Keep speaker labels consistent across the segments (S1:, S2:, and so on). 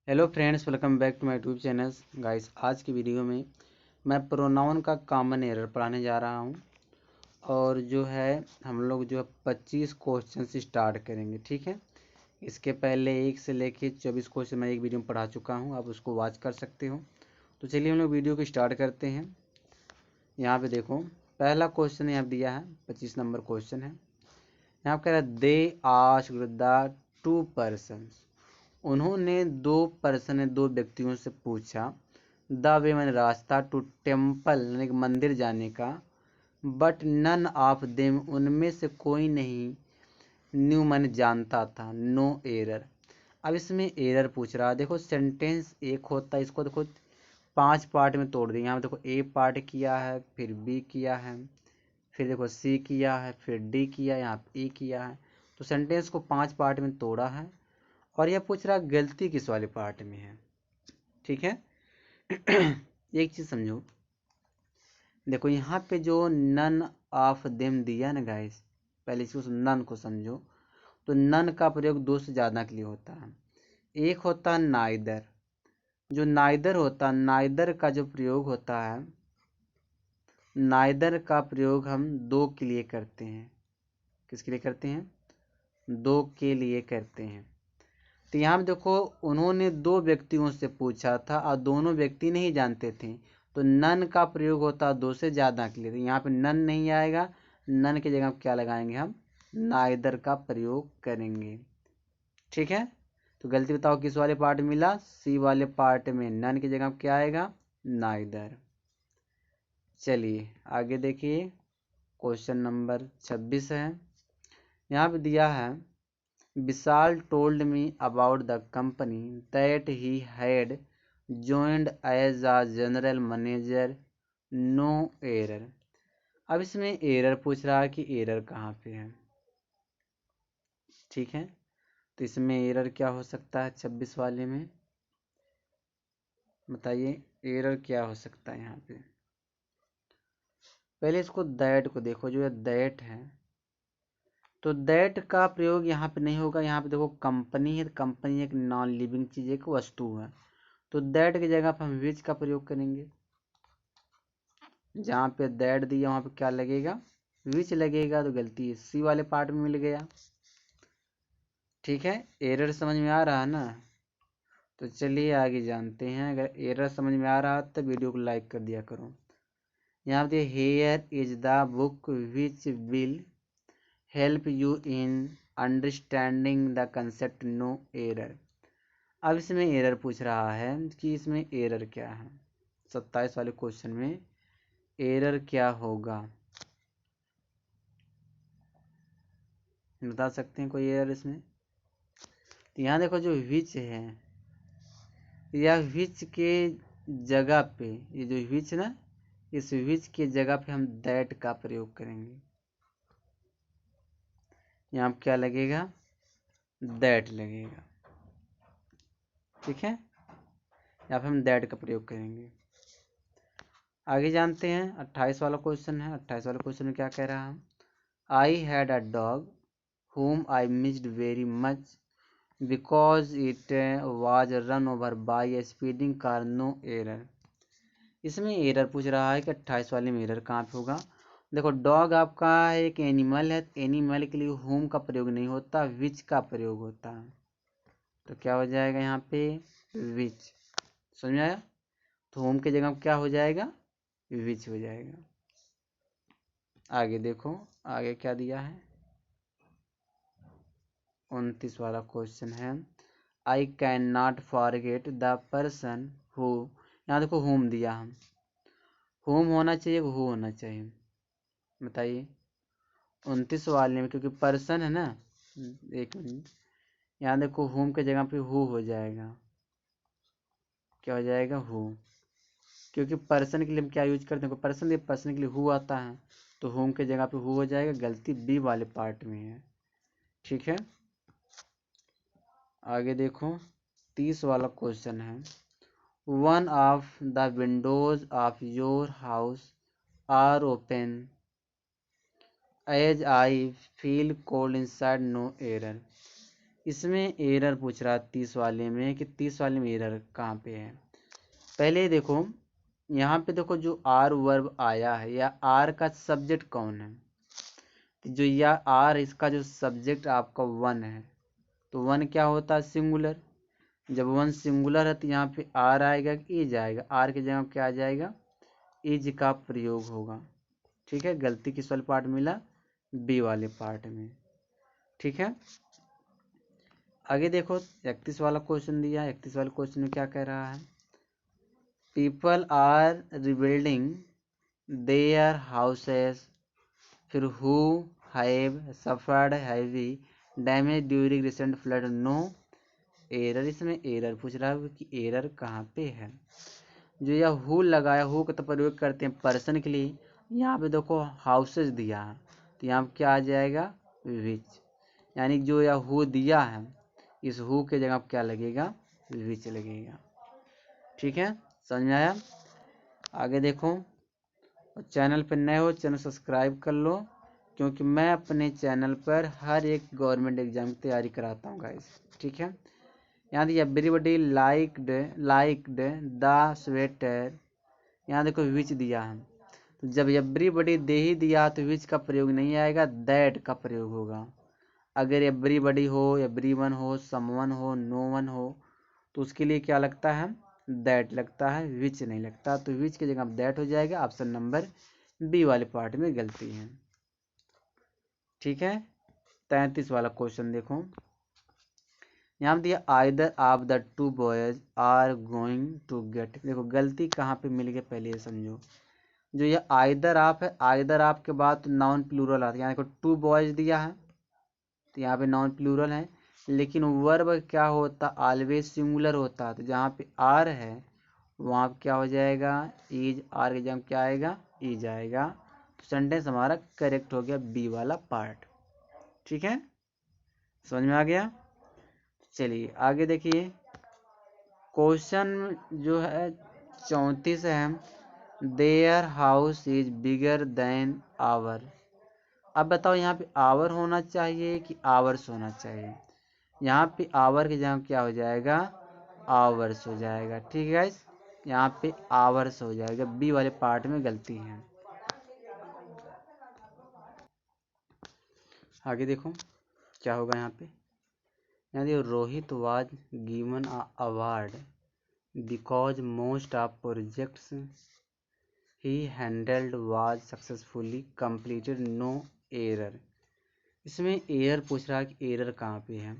S1: Hello friends, welcome back to my YouTube channel guys. आज की video में मैं प्रोनाउन का कॉमन एरर पढ़ाने जा रहा हूं और जो है हम लोग जो है 25 क्वेश्चन से स्टार्ट करेंगे। ठीक है, इसके पहले 1 से लेके 24 क्वेश्चन मैं एक वीडियो में पढ़ा चुका हूं, आप उसको वॉच कर सकते हो। तो चलिए हम लोग वीडियो को स्टार्ट करते हैं। यहाँ पे देखो, पहला क्वेश्चन यहाँ दिया है, 25 नंबर क्वेश्चन है। यहाँ कह रहा है they asked the two persons, उन्होंने दो व्यक्तियों से पूछा, द वे मैंने रास्ता, टू टेम्पल यानी कि मंदिर जाने का, बट नन ऑफ देम उनमें से कोई नहीं, न्यू मैंने जानता था, नो एरर। अब इसमें एरर पूछ रहा है। देखो सेंटेंस एक होता है, इसको देखो 5 पार्ट में तोड़ दिया। यहाँ पे देखो ए पार्ट किया है, फिर बी किया है, फिर देखो सी किया है, फिर डी किया, यहाँ पे ए किया है। तो सेंटेंस को 5 पार्ट में तोड़ा है और यह पूछ रहा गलती किस वाले पार्ट में है। ठीक है एक चीज समझो, देखो यहाँ पे जो नन ऑफ देम दिया ना गाइस, पहले इसको नन को समझो। तो नन का प्रयोग दो से ज्यादा के लिए होता है। एक होता है नाइदर, जो नाइदर होता है, नाइदर का जो प्रयोग होता है, नाइदर का प्रयोग हम दो के लिए करते हैं। किसके लिए करते हैं? दो के लिए करते हैं। तो यहाँ पे देखो, उन्होंने दो व्यक्तियों से पूछा था और दोनों व्यक्ति नहीं जानते थे, तो नन का प्रयोग होता है दो से ज्यादा के लिए। तो यहाँ पे नन नहीं आएगा, नन की जगह क्या लगाएंगे हम? नाइदर का प्रयोग करेंगे। ठीक है, तो गलती बताओ किस वाले पार्ट में मिला? सी वाले पार्ट में नन की जगह क्या आएगा? नाइदर। चलिए आगे देखिए, क्वेश्चन नंबर 26 है। यहाँ पे दिया है, Vishal told me about the company that he had joined as a general manager, no error. अब इसमें एरर पूछ रहा है कि एरर कहाँ पे है। ठीक है, तो इसमें एरर क्या हो सकता है 26 वाले में? बताइए एरर क्या हो सकता है यहाँ पे। पहले इसको दैट को देखो, जो है दैट है, तो दैट का प्रयोग यहाँ पे नहीं होगा। यहाँ पे देखो कंपनी है, कंपनी एक नॉन लिविंग चीज, एक वस्तु है, तो दैट की जगह पर हम विच का प्रयोग करेंगे। जहाँ पे दैट दिया वहाँ पे क्या लगेगा? विच लगेगा। तो गलती सी वाले पार्ट में मिल गया। ठीक है, एरर समझ में आ रहा है ना? तो चलिए आगे जानते हैं। अगर एरर समझ में आ रहा है तो वीडियो को लाइक कर दिया करो। यहाँ पे here is the book which will help you in understanding the concept, no error. अब इसमें एरर पूछ रहा है कि इसमें एरर क्या है। 27 वाले क्वेश्चन में एरर क्या होगा, बता सकते हैं कोई एरर इसमें? तो यहाँ देखो, जो विच है, या विच के जगह पे, ये जो विच ना, इस विच के जगह पे हम दैट का प्रयोग करेंगे। यहाँ पे क्या लगेगा? दैट लगेगा। ठीक है, यहाँ पे हम दैट का प्रयोग करेंगे। आगे जानते हैं, 28 वाला क्वेश्चन है। 28 वाले क्वेश्चन में क्या कह रहा है? I had a dog whom I missed very much because it was run over by a speeding car, no error। इसमें एरर पूछ रहा है कि 28 वाले में एरर कहाँ पे होगा। देखो डॉग आपका एक एनिमल है, एनिमल के लिए होम का प्रयोग नहीं होता, विच का प्रयोग होता है। तो क्या हो जाएगा यहाँ पे? विच। समझ में आया? तो होम की जगह क्या हो जाएगा? विच हो जाएगा। आगे देखो, आगे क्या दिया है। 29 वाला क्वेश्चन है, I can not forget the person who, यहाँ देखो होम दिया, हम होम होना चाहिए, हु होना चाहिए? बताइए 29 वाले में, क्योंकि पर्सन है ना। एक मिनट, यहाँ देखो होम के जगह पे हु हो जाएगा। क्या हो जाएगा? हु। क्योंकि पर्सन के लिए हम क्या यूज करते हैं? पर्सन, पर्सन के लिए हु आता है, तो होम के जगह पे हु हो जाएगा। गलती बी वाले पार्ट में है। ठीक है, आगे देखो 30 वाला क्वेश्चन है, one of the windows of your house are open as I feel cold inside, no error. इसमें एरर पूछ रहा है 30 वाले में कि 30 वाले में एरर कहाँ पे है। पहले देखो यहाँ पे देखो जो आर वर्ब आया है या आर का सब्जेक्ट कौन है, जो या आर इसका जो सब्जेक्ट आपका वन है, तो वन क्या होता है सिंगुलर। जब वन सिंगुलर है तो यहाँ पे आर आएगा कि इज आएगा, आर की जगह क्या आ जाएगा, इज का प्रयोग होगा। ठीक है, गलती किस वाले पार्ट मिला, बी वाले पार्ट में। ठीक है, आगे देखो 31 वाला क्वेश्चन दिया। 31 वाले क्वेश्चन में क्या कह रहा है, people are rebuilding their houses, फिर who have suffered heavy damage during recent flood, no error. इसमें एरर पूछ रहा है कि एरर कहाँ पे है। जो यह हु लगाया, हु का तो प्रयोग करते हैं पर्सन के लिए। यहाँ पे देखो हाउसेस दिया है तो यहाँ पे क्या आ जाएगा, विच। यानी जो यह हु दिया है इस हु के जगह क्या लगेगा, विच लगेगा। ठीक है, समझ में आया। आगे देखो, चैनल पर नए हो चैनल सब्सक्राइब कर लो, क्योंकि मैं अपने चैनल पर हर एक गवर्नमेंट एग्जाम की तैयारी कराता हूँ गाइस। ठीक है, यहाँ देखिए एवरीबॉडी लाइक्ड द स्वेटर, यहाँ देखो विच दिया है, तो जब एवरीबॉडी दे ही दिया तो विच का प्रयोग नहीं आएगा, दैट का प्रयोग होगा। अगर एवरीबॉडी हो, एवरीवन हो, समवन हो, नो वन हो, तो उसके लिए क्या लगता है, दैट लगता है, विच नहीं लगता। तो विच की जगह दैट हो जाएगा। ऑप्शन नंबर बी वाले पार्ट में गलती है। ठीक है, 33 वाला क्वेश्चन देखो, यहाँ पे दिया either of the two boys are going to get. देखो गलती कहाँ पे मिल गई पहले ये समझो। जो ये आइदर ऑफ है, आइदर ऑफ के बाद नाउन प्लूरल आता है। यहाँ देखो टू बॉयज दिया है तो यहाँ पे नाउन प्लूरल है, लेकिन वर्ब क्या होता, ऑलवेज सिंगुलर होता है। तो जहाँ पे आर है वहाँ पे क्या हो जाएगा, इज। आर के जगह क्या आएगा, इज आएगा। तो सेंटेंस हमारा करेक्ट हो गया, बी वाला पार्ट। ठीक है, समझ में आ गया। चलिए आगे देखिए, क्वेश्चन जो है 34 है, their house is bigger than our. अब बताओ यहाँ पे आवर होना चाहिए कि आवर्स होना चाहिए। यहाँ पे आवर की जगह क्या हो जाएगा, आवर्स हो जाएगा। ठीक है गाइस, यहाँ पे आवर्स हो जाएगा, बी वाले पार्ट में गलती है। आगे देखो क्या होगा यहाँ पे, यहाँ देखो Rohit was given award because most of projects he handled was successfully completed, no error. इसमें एरर पूछ रहा है कि एरर कहाँ पे है।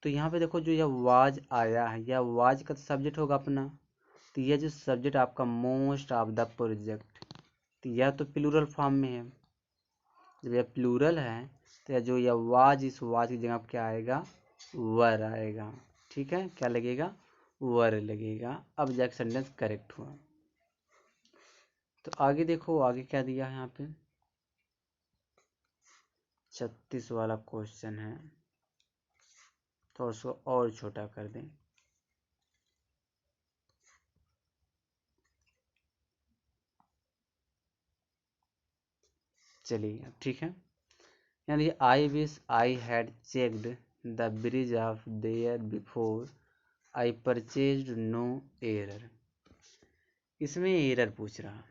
S1: तो यहाँ पे देखो जो यह वाज आया है, यह वाज का सब्जेक्ट होगा अपना, तो यह जो सब्जेक्ट आपका मोस्ट ऑफ द प्रोजेक्ट, तो यह तो प्लूरल फॉर्म में है। जब यह प्लूरल है तो यह जो यह वाज, इस वाज की जगह क्या आएगा, वर आएगा। ठीक है, क्या लगेगा, वर लगेगा। अब जाके सेंटेंस करेक्ट हुआ। तो आगे देखो आगे क्या दिया है यहाँ पे, 36 वाला क्वेश्चन है, तो उसको और छोटा कर दें। चलिए ठीक है, यानी I wish I had checked the bridge of their before I purchased, no error. इसमें एरर पूछ रहा,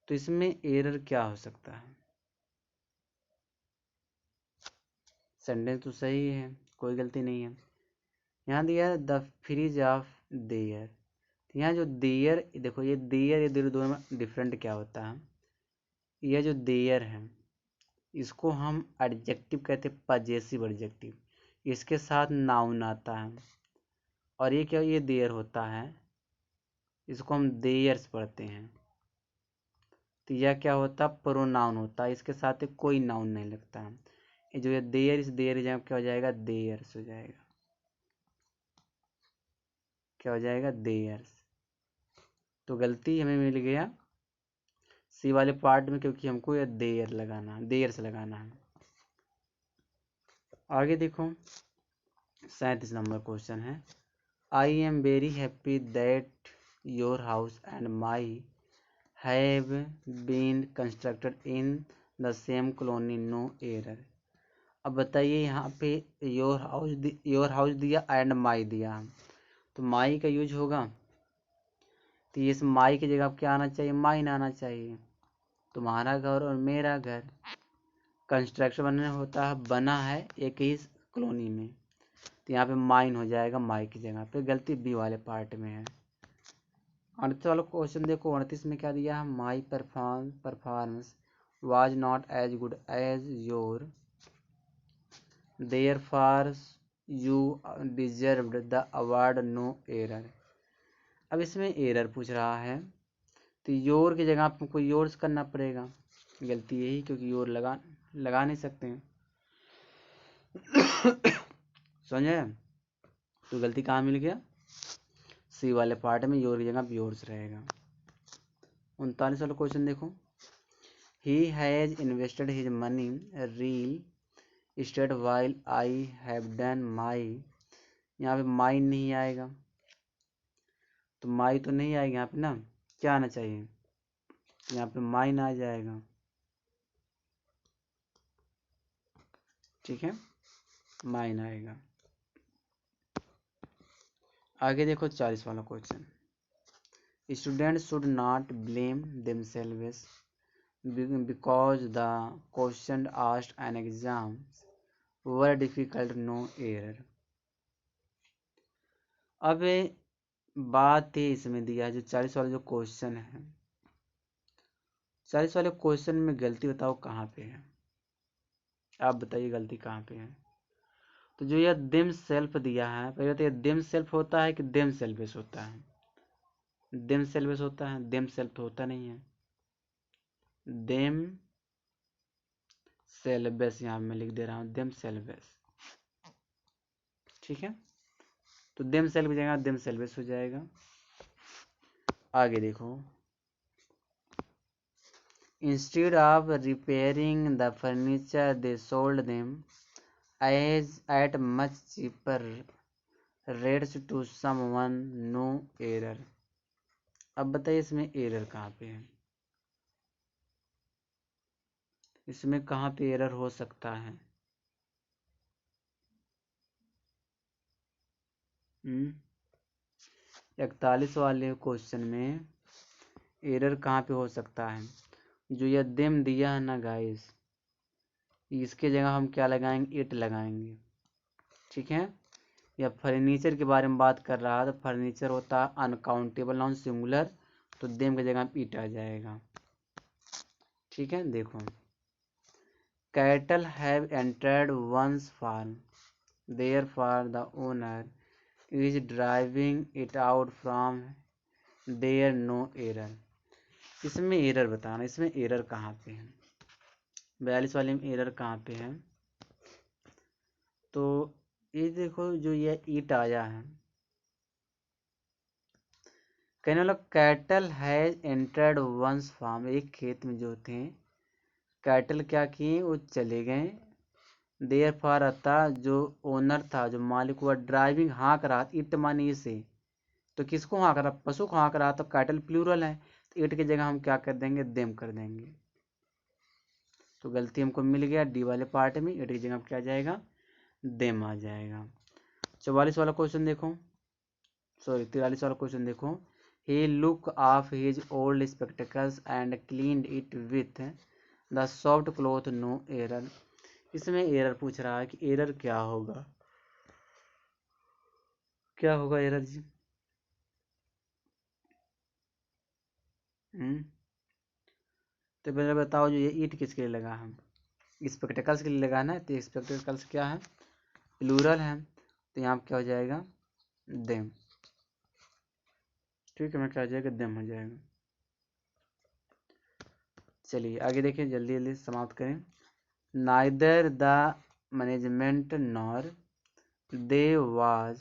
S1: तो इसमें एरर क्या हो सकता है। सेंटेंस तो सही है, कोई गलती नहीं है। यहाँ दिया है द फ्रिज ऑफ देयर, यहाँ जो देयर, देखो ये देयर ये दोनों में डिफरेंट क्या होता है। यह जो देयर है इसको हम एडजेक्टिव कहते हैं, पजेसिव एडजेक्टिव। इसके साथ नाउन आता है, और ये क्या, ये देयर होता है, इसको हम देयर्स पढ़ते हैं। तो यह क्या होता है, प्रोनाउन होता है, इसके साथ कोई नाउन नहीं लगता है। ये जो ये देयर, इस देयर क्या हो जाएगा, देयर्स हो जाएगा। क्या हो जाएगा, देयर्स। तो गलती हमें मिल गया सी वाले पार्ट में, क्योंकि हमको यह देयर लगाना है, देयर्स लगाना है। आगे देखो 37 नंबर क्वेश्चन है, I am very happy that your house and my have been constructed in the same colony, no error. अब बताइए यहाँ पे योर हाउस दिया एंड माई दिया, तो माई का यूज होगा, तो इस माई की जगह क्या आना चाहिए, माइन आना चाहिए। तुम्हारा घर और मेरा घर, कंस्ट्रक्शन बनने होता है, बना है एक ही कॉलोनी में, तो यहाँ पे माइन हो जाएगा माई की जगह पे, गलती बी वाले पार्ट में है। 38 वाला क्वेश्चन देखो, 38 में क्या दिया है, my performance was not as good as your, therefore you deserved the award, no error. अब इसमें एरर पूछ रहा है, तो योर की जगह आपको योर्स करना पड़ेगा, गलती यही, क्योंकि योर लगा नहीं सकते हैं, समझे। तो गलती कहाँ मिल गया, सी वाले पार्ट में, योर की जगह योर्स रहेगा। 39 वाला क्वेश्चन देखो, he has invested his money real estate while I have done my, यहाँ पे माई नहीं आएगा, तो माई तो नहीं आएगी यहाँ पे ना, क्या आना चाहिए, यहाँ पे माइन आ जाएगा, ठीक है, माइन आएगा। आगे देखो 40 वाला question, student should not blame themselves because the question asked an exam were difficult, no error. अब बात ही इसमें दिया है, जो 40 वाला जो क्वेश्चन है, 40 वाले क्वेश्चन में गलती बताओ कहाँ पे है, आप बताइए गलती कहाँ पे है। तो जो यह देम सेल्फ दिया है, पहले तो यह देम सेल्फ होता है कि देम सेल्फिश होता है, देम सेल्फिश होता है, देम सेल्फ तो होता नहीं है, देम सेल्फिश यहाँ मैं लिख दे रहा हूँ, देम सेल्फिश, ठीक है, तो देम सेल्फ की जगह देम सेल्फिश हो जाएगा। आगे देखो, instead of repairing the furniture they sold them as at much cheaper rates to someone, no error. अब बताइए इसमें एरर कहाँ पे है, इसमें कहाँ पे एरर हो सकता है, 41 वाले क्वेश्चन में एरर कहाँ पे हो सकता है। जो यह देम दिया है ना गाइस, इसके जगह हम क्या लगाएंगे, इट लगाएंगे, ठीक है। या फर्नीचर के बारे में बात कर रहा है, तो फर्नीचर होता है अनकाउंटेबल नाउन सिंगुलर, तो देम की जगह इट आ जाएगा, ठीक है। देखो, cattle have entered one's farm, therefore the owner is driving it out from there, no error. इसमें एरर बताना, इसमें एरर कहाँ पे है, 42 वाले में एरर कहाँ पे है। तो ये देखो, जो ये ईट आया है, कहने वाला cattle has entered one's farm, एक खेत में जो थे कैटल क्या किए, वो चले गए, देयर फॉर आता जो ओनर था, जो मालिक हुआ, ड्राइविंग हाँक रहा, इट माने इसे, तो किसको हाँक रहा, पशु को हाँक रहा, तो कैटल प्लूरल है, तो इट की जगह हम क्या कर देंगे, देम कर देंगे, तो गलती हमको मिल गया डी वाले पार्ट में, इट की जगह क्या जाएगा, देम आ जाएगा। 44 वाला क्वेश्चन देखो, सॉरी 43 वाला क्वेश्चन देखो, he took off his old spectacles and cleaned it with the soft cloth, no error. इसमें एरर पूछ रहा है कि एरर क्या होगा, क्या होगा एरर जी, तो पहले बताओ, जो ये ईट किसके लिए लगा है, स्पेक्टिकल्स के लिए लगा ना, तो स्पेक्टिकल्स क्या है, प्लूरल है, तो यहाँ क्या हो जाएगा, देम, ठीक है, मैं क्या हो जाएगा, देम हो जाएगा। चलिए आगे देखिए, जल्दी जल्दी समाप्त करें। Neither the management nor they was,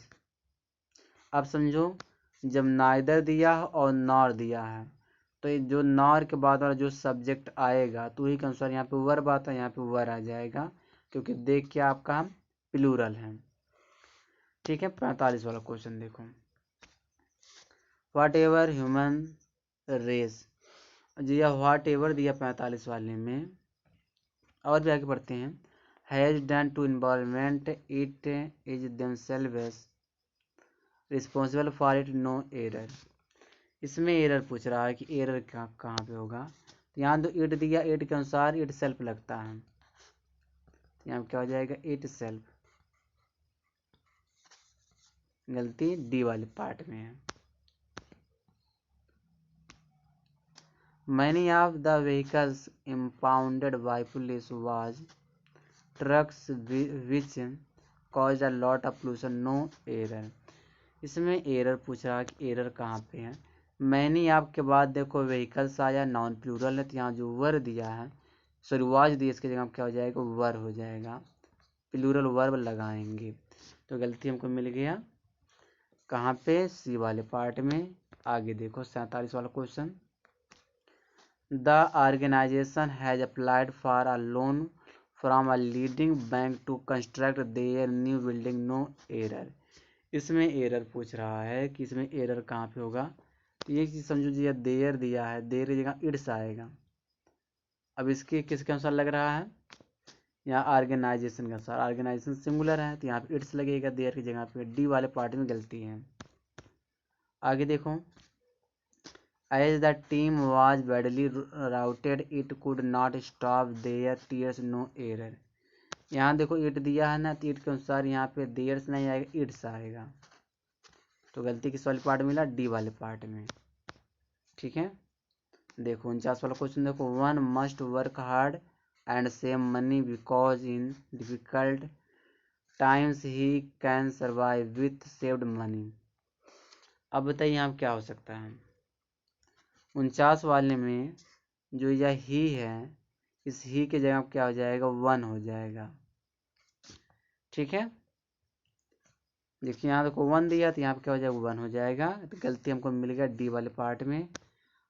S1: अब समझो, जब नाइदर दिया है और नॉर दिया है, तो ये जो नॉर के बाद वाला जो सब्जेक्ट आएगा, तो वही के अनुसार यहाँ पे वर्ब आता है, यहाँ पे वर आ जाएगा, क्योंकि देख के आपका प्लूरल है, ठीक है। 45 वाला क्वेश्चन देखो, व्हाट एवर ह्यूमन रेस, जी या व्हाट एवर दिया 45 वाले में, और भी आगे बढ़ते हैं, has done to involvement it is themselves responsible for it, no error. इसमें एरर पूछ रहा है कि एरर कहाँ पे होगा। तो यहाँ जो इट दिया, इट के अनुसार इट सेल्फ लगता है, तो यहाँ क्या हो जाएगा, इट सेल्फ। गलती डी वाले पार्ट में है। Many of the vehicles impounded by police was trucks which caused a lot of pollution, no error। इसमें एरर पूछ रहा है कि एरर कहाँ पे है। मैनी आपके बाद देखो व्हीकल्स आया, नॉन प्लूरल है, तो यहाँ जो वर दिया है, सॉरी वाज दिया, इसकी जगह क्या हो जाएगा, वर हो जाएगा, प्लूरल वर्ब लगाएंगे। तो गलती हमको मिल गया कहाँ पे, सी वाले पार्ट में। आगे देखो 47 वाला question. The organization has applied for a loan from a leading bank to construct their new building, no error। इसमें एरर पूछ रहा है कि इसमें एरर कहाँ पे होगा। तो ये चीज़ समझो जी, देयर दिया है, देयर की जगह इट्स आएगा। अब इसके किसके अनुसार लग रहा है, यहाँ ऑर्गेनाइजेशन के अनुसार। ऑर्गेनाइजेशन सिंगुलर है तो यहाँ पे इट्स लगेगा, देयर की जगह पे। डी वाले पार्ट में गलती है। आगे देखो, as the team was badly routed it could not stop their tears, no error। यहाँ देखो इट दिया है ना, तो इट के अनुसार यहाँ पे देयर्स नहीं आएगा, इट्स आएगा। तो गलती किस वाले पार्ट में मिला, डी वाले पार्ट में। ठीक है, देखो 49 वाला क्वेश्चन देखो। One must work hard and save money because in difficult times he can survive with saved money. अब बताइए यहाँ क्या हो सकता है। 49 वाले में जो यह ही है, इस ही के जगह क्या हो जाएगा, वन हो जाएगा। ठीक है, देखिए यहाँ देखो वन दिया, तो यहाँ पे क्या हो जाएगा, वन हो जाएगा। तो गलती हमको मिल गया डी वाले पार्ट में।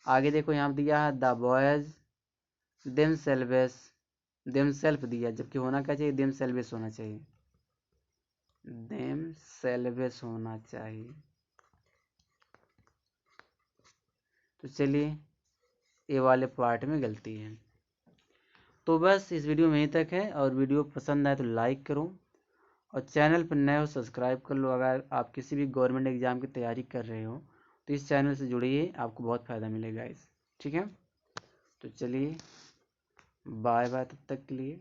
S1: आगे देखो यहाँ दिया है द बॉयज देमसेल्व्स, देमसेल्फ दिया, जबकि होना क्या चाहिए, देमसेल्व्स होना चाहिए, देमसेल्व्स होना चाहिए। तो चलिए ए वाले पार्ट में गलती है। तो बस इस वीडियो में यहीं तक है, और वीडियो पसंद आए तो लाइक करो, और चैनल पर नए हो सब्सक्राइब कर लो। अगर आप किसी भी गवर्नमेंट एग्जाम की तैयारी कर रहे हो तो इस चैनल से जुड़िए, आपको बहुत फ़ायदा मिलेगा इस। ठीक है, तो चलिए बाय बाय तब तक के लिए।